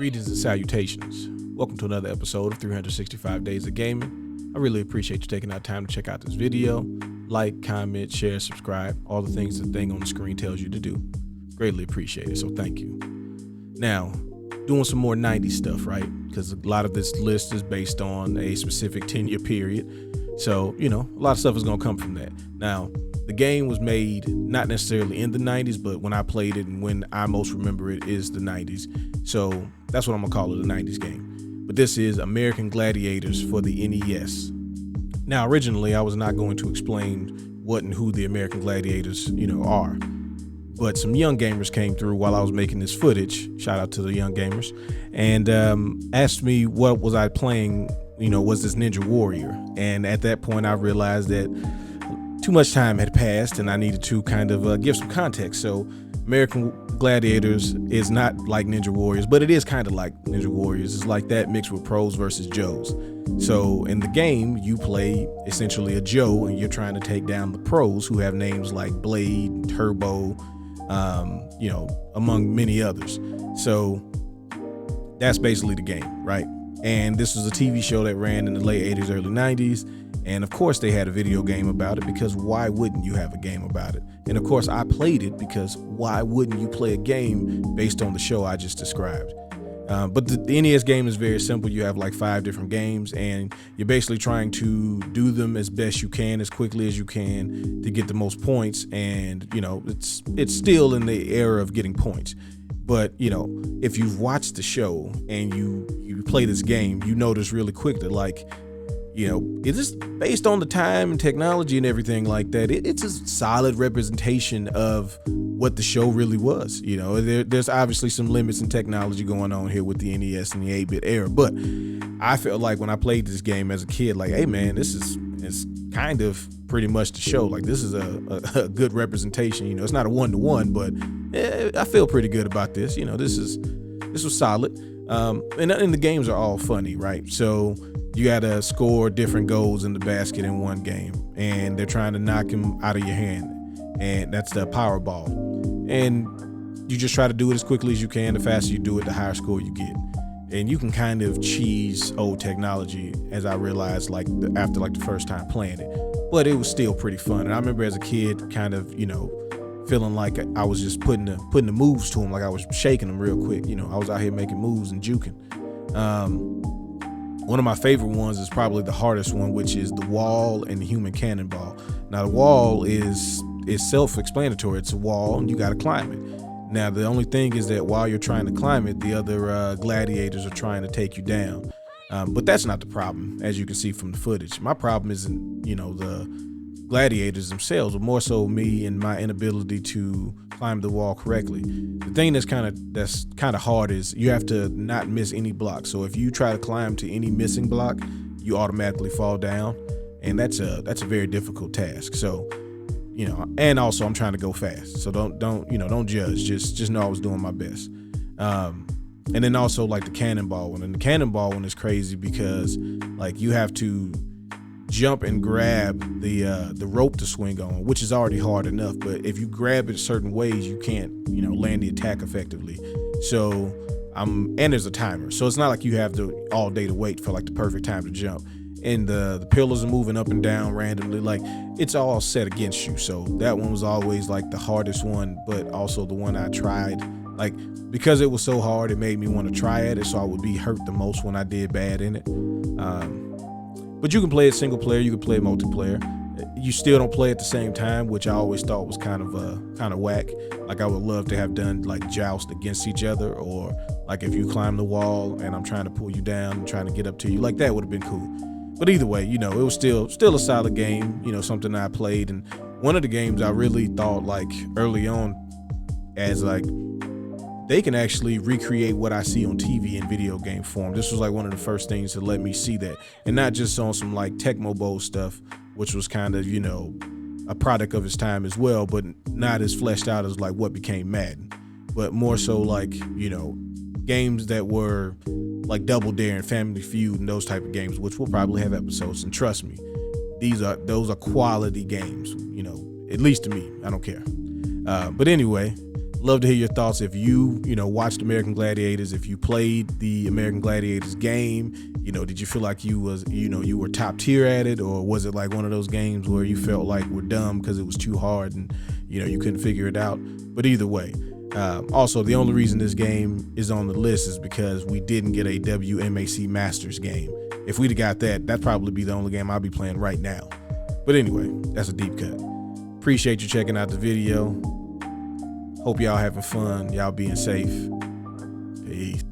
Greetings and salutations. Welcome to another episode of 365 Days of Gaming. I really appreciate you taking out time to check out this video. Like, comment, share, subscribe, all the things the thing on the screen tells you to do. Greatly appreciate it, so thank you. Now, doing some more 90s stuff, right? Because a lot of this list is based on a specific 10-year period. So, a lot of stuff is going to come from that. Now, the game was made not necessarily in the 90s, but when I played it and when I most remember it is the 90s. So that's what I'm going to call it, a 90s game. But this is American Gladiators for the NES. Now, originally, I was not going to explain what and who the American Gladiators, are. But some young gamers came through while I was making this footage. Shout out to the young gamers. And asked me what was I playing, was this Ninja Warrior? And at that point, I realized that too much time had passed and I needed to kind of give some context. So American Gladiators is not like Ninja Warriors, but it is kind of like Ninja Warriors. It's like that mixed with pros versus Joes. So in the game, you play essentially a Joe and you're trying to take down the pros who have names like Blade, Turbo, among many others. So that's basically the game, right? And this was a TV show that ran in the late 80s, early 90s. And of course they had a video game about it, because why wouldn't you have a game about it? And of course I played it, because why wouldn't you play a game based on the show I just described? But the NES game is very simple. You have like 5 different games and you're basically trying to do them as best you can, as quickly as you can, to get the most points. And it's still in the era of getting points. But if you've watched the show and you play this game, you notice really quick that it is based on the time and technology and everything like that. It's a solid representation of what the show really was. There's obviously some limits in technology going on here with the NES and the 8-bit era, but I felt like when I played this game as a kid, like, hey man, it's kind of pretty much the show. Like, this is a good representation. It's not a 1-to-1, but I feel pretty good about this. This was solid. And the games are all funny, right? So you got to score different goals in the basket in one game, and they're trying to knock him out of your hand, and that's the Powerball. And you just try to do it as quickly as you can. The faster you do it, the higher score you get. And you can kind of cheese old technology, as I realized after the first time playing it, but it was still pretty fun. And I remember as a kid kind of feeling like I was just putting the moves to him, like I was shaking them real quick. I was out here making moves and juking. One of my favorite ones is probably the hardest one, which is the wall and the human cannonball. Now, the wall is self-explanatory. It's a wall and you got to climb it. Now, the only thing is that while you're trying to climb it, the other gladiators are trying to take you down. But that's not the problem, as you can see from the footage. My problem isn't, the gladiators themselves, but more so me and my inability to climb the wall correctly. The thing that's kind of hard is you have to not miss any block. So if you try to climb to any missing block, you automatically fall down, and that's a very difficult task. So and also I'm trying to go fast, so don't judge. Just know I was doing my best. And then also like the cannonball one, and the cannonball one is crazy because you have to jump and grab the rope to swing on, which is already hard enough, but if you grab it certain ways, you can't land the attack effectively. So and there's a timer, so it's not like you have all day to wait for the perfect time to jump. And the pillars are moving up and down randomly, it's all set against you. So that one was always the hardest one, but also the one I tried, because it was so hard, it made me want to try at it, so I would be hurt the most when I did bad in it. But you can play it single player, you can play it multiplayer. You still don't play at the same time, which I always thought was kind of whack. I would love to have done joust against each other, or if you climb the wall and I'm trying to pull you down and trying to get up to you, that would have been cool. But either way, it was still a solid game, something I played. And one of the games I really thought early on as they can actually recreate what I see on TV in video game form. This was one of the first things to let me see that, and not just on some Tecmo Bowl stuff, which was kind of a product of its time as well, but not as fleshed out as what became Madden, but more so games that were Double Dare and Family Feud and those type of games, which we'll probably have episodes. And trust me, those are quality games, at least to me. I don't care. But anyway, Love to hear your thoughts. If you watched American Gladiators, if you played the American Gladiators game, did you feel like you were top tier at it, or was it like one of those games where you felt like we're dumb because it was too hard and you couldn't figure it out? But either way, also the only reason this game is on the list is because we didn't get a WMAC Masters game. If we'd have got that, that'd probably be the only game I'll be playing right now. But anyway, that's a deep cut. Appreciate you checking out the video. Hope y'all having fun. Y'all being safe. Peace.